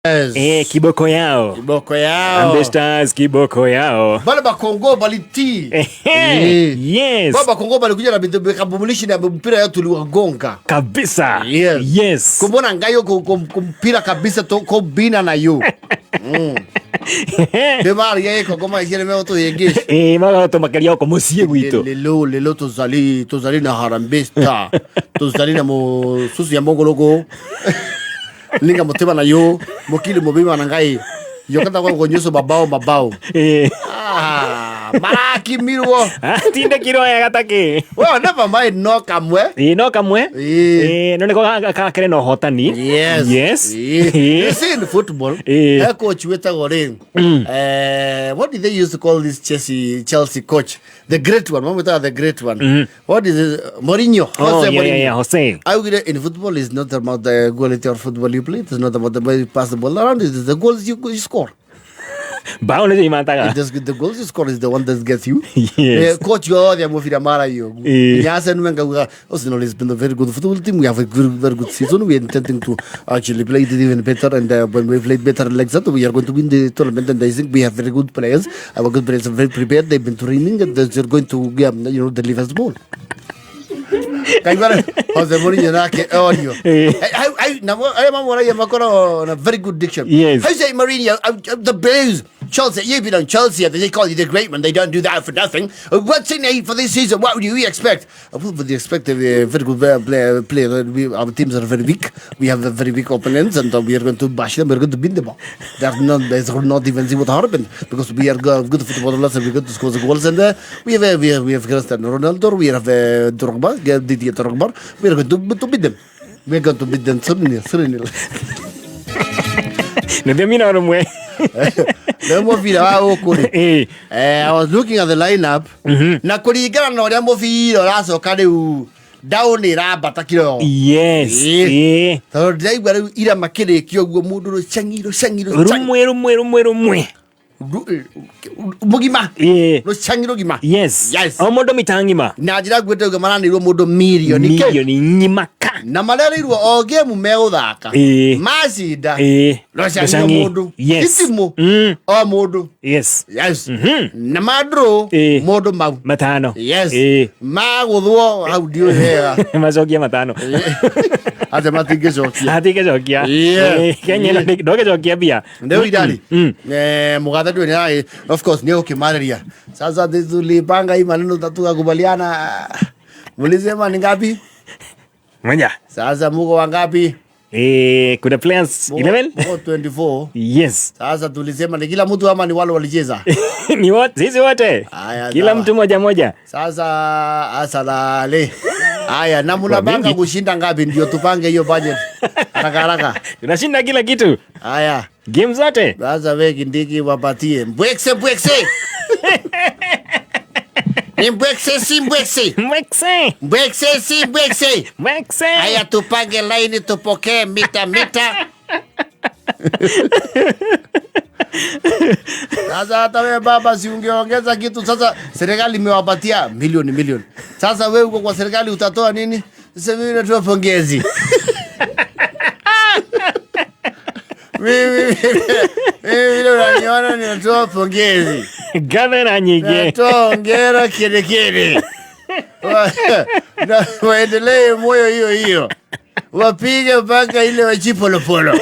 Kiboko yao. Kiboko yao. Harambee Stars kiboko yao. Bale ba Kongo baliti. Yes. Baba Kongo balikuja na bikabulishi na mpira yao tuliwagonga. Kabisa. Yes. Kumbona ngayo kumpira kabisa to ko bina na yo. Demari yeye ko goma yele me oto yegesh. Maga to makalia ko musie gwito. Lelo tozali na Harambee Stars. Tozali na mo susu ya mongoloko. Linga moteba na yo mokili mobima na ngai yo kata kwa nyoso babao maraki mirwo tinde kiro ya gatake well never mind no kamwe no kamwe no ne ko ka no hotani yes you see in football coach weta gore what did they used to call this Chelsea coach the great one the great one what is it? Mourinho Jose I would in football is not about the quality of football you play, it's not about the way you pass the ball around, it's the goals you score. The goals you score is the one that gets you. Yes. Coach yo the mufira mara yo. Nyasa numenga Arsenal has been a very good football team. We have a very good season. We are intending to actually play it even better, and when we play better like that, we are going to win the tournament. And I think we have very good players. Our good players are very prepared. They've been training, and they're going to deliver the ball. Jose Mourinho audio. I very good diction. Yes. Jose Mourinho, the Blues, Chelsea. You've been on Chelsea. They call you the great one. They don't do that for nothing. What's in it for this season? What would you expect? What would you expect? A very good player. Our teams are very weak. We have very weak opponents, and we are going to bash them. We're going to beat them. There's not even see what happened because we are good footballers and we're going to score the goals. And we have Cristiano Ronaldo. We have Drogba. We're going to beat them. We're going to beat them suddenly. I was looking at the lineup. Na kulingana na ria mubira uracoka riu down irambata kiro. Yes. Tondũ ndĩraigua rĩu ira makĩrĩkia ũguo mũndũ rũcangiro rumwe mugima rucangiro gima. Yes. O mundu mitangima na njira gwetega maranirwo mundu milioni nyimaka na marerirwo o game meguthaka macinda rucangiro mundu itimu o mundu yes na madro mundu mau matano maguthwo hau ndio hega macokia matano ate matingecokia Kenya ndogecokia bia ndio idali mugatha ndio of course ndio kimararia sasa tulipanga hii maneno tutakubaliana mulisema ni ngapi moja sasa muko wangapi kuna players 11 24 yes sasa tulisema ni kila mtu ama ni wale walicheza ni wote sisi wote kila mtu moja sasa asalale haya na mnapanga kushinda ngapi ndio tupange hiyo budget haraka tunashinda kila kitu haya game zote sasa wewe kindiki wapatie mbwekse mbwekse haya tupange line tupokee mita sasa hata wewe baba si ungeongeza kitu sasa serikali imewapatia milioni sasa wewe uko kwa serikali utatoa nini sasa mimi natoa pongezi mimi unaniona ninatoa pongezi gavana nyige natoa hongera kile na waendelee moyo hiyo wapige mpaka ile wachipolopolo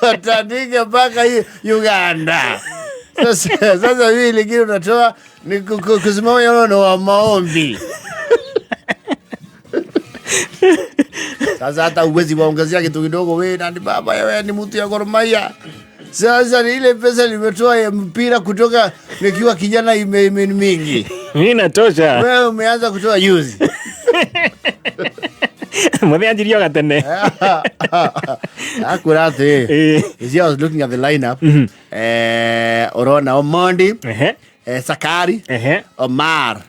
watandike mpaka Uganda. Sasa hii lingine unatoa ni kusimama wa maombi. Sasa hata uwezi waongezea kitu kidogo wewe na baba wewe ni mtu ya Gor Mahia. Sasa ile pesa limetoa ya mpira kutoka nikiwa kijana mingi. Mimi natosha. Wewe umeanza kutoa juzi. Mwenye gatene. Akurate. I was looking at the lineup. Orona Omondi. Sakari, Omar,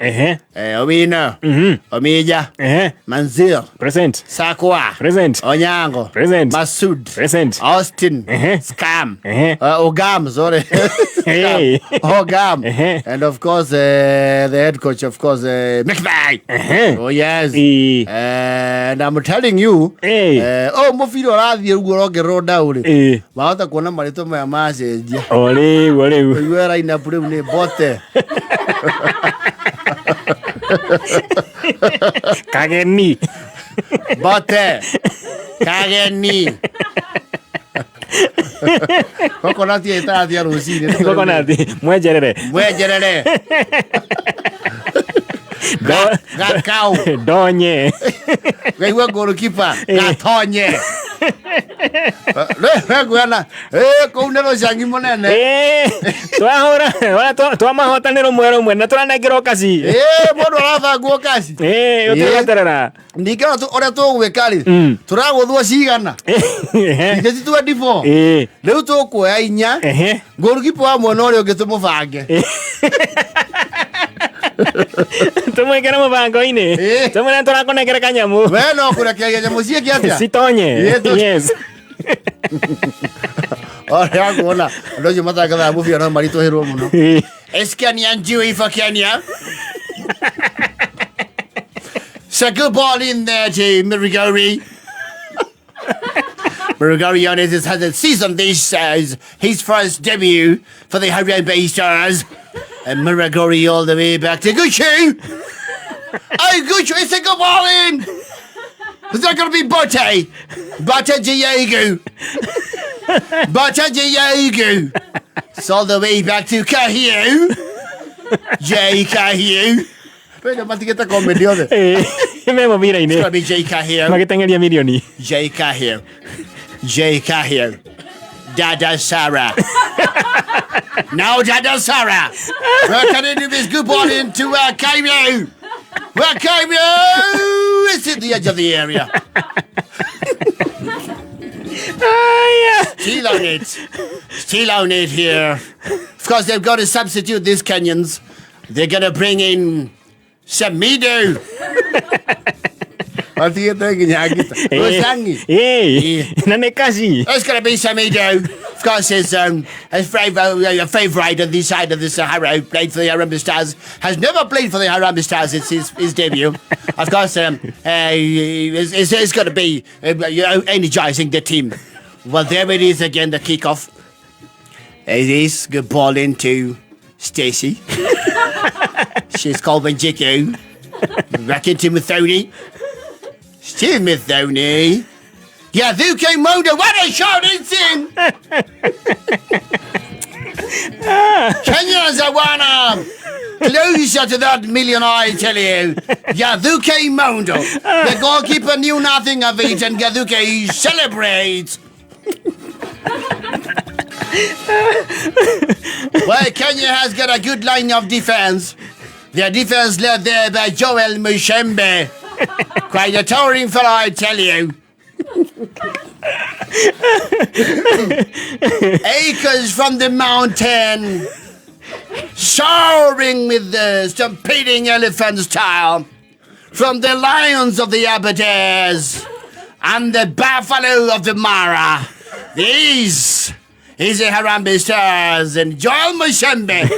Owino, Omija, Manzil, Present. Sakwa, Present. Onyango, Present. Masud, Present. Austin, Scam, Ogam, sorry, Hey. Ogam, and of course the head coach, of course, McVay. Oh yes, and I'm telling you, Mofiro Rathi Uguroge road down. Wahota kuona marito ma message. Ole. Wewe raina pure ne bote. Kageni. Bote. Kageni. Kokonati eta dia rusini. Kokonati. Mwejerere. Gakau. Donye. Gaiwa goalkeeper. Gatonye. Kounero shangi monene. Twamahotanĩro mwerũ na tũranengerwo kaci. Mũndũ arabangwo kaci. Ũtũgeterera. Ningĩ ũrĩa tũgwĩka rĩ, tũragũthwo cigana. Ithe ti 24. Rĩu tũkuoya 4. Goalkeeper wa mwena ũrĩa ũngĩ tũmũbange. Tumwekera mũbango-inĩ. Tũmwĩre tũrakũnengera kanyamũ. We no kũrekereria nyamũ ciĩke atĩa? Citonye. Yes. Ora kuona andũ acio matangathaga mũbira no maritũhĩrwo mũno. Eskania njui for Kenya. So good ball in there to Mirigori. Mirigori on his has a season this as his first debut for the Harambee Stars. And Mirigori all the way back to Gucci. Gucci, it's a good ball in. Is that going to be Botte? Botte Diego. It's all the way back to Kuheo. J. Kuheo. Wait, I'm about to get the comedy on it. It's going to be J. Kuheo. J. Kuheo. Dada Sarah. Now Dada Sarah. We're turning to this good ball into Kuheo. It's at the edge of the area. Still on it here. Of course, they've got to substitute these Kenyans. They're going to bring in Samido. It's going to be Samido. Of course, his favourite on this side of the Sahara, who played for the Harambee Stars, has never played for the Harambee Stars since his debut. Of course, it's going to be energising the team. Well, there it is again, the kickoff. It is good ball into Stacey. She's called Benjiku. Back into Mathoni. Still Mathoni. Yeah, Duke Moda, what a shot it's in! Kenyans are one closer to that million, I tell you. Yaduke Mondo. The goalkeeper knew nothing of it, and Yaduke celebrates. Well, Kenya has got a good line of defense. Their defense led there by Joel Mushembe. Quite a towering fellow, I tell you. Acres from the mountain, soaring with the stampeding elephant style, from the lions of the Aberdares and the buffalo of the Mara. These is the Harambee Stars and Joel Mushembe.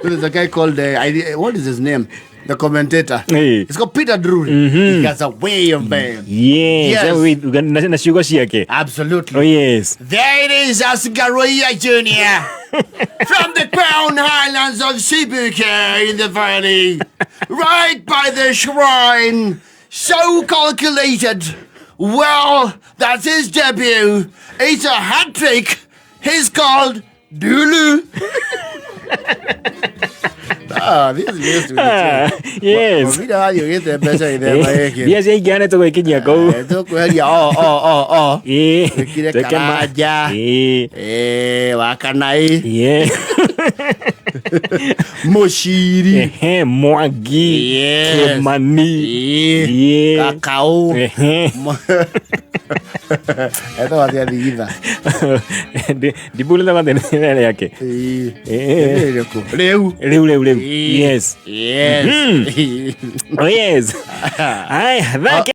There's a guy called, what is his name? The commentator. Hey. It's called Peter Drury. He has a way of being. Yes. Absolutely. Oh, yes. There it is, Asgaroya Jr. from the Crown Highlands of Sibuke in the valley. Right by the shrine. So calculated. Well, that's his debut. It's a hat trick. He's called Dulu. This is yes. Yes, I get it to wake in your go. Wakanai. Yeah. Moshiri. Moagi. Yes. Mani. Kakao. Eto wathi athigitha. Ndibule na thene yake. Riu. Yes. Yes. Oh yes. Ai, Athaki.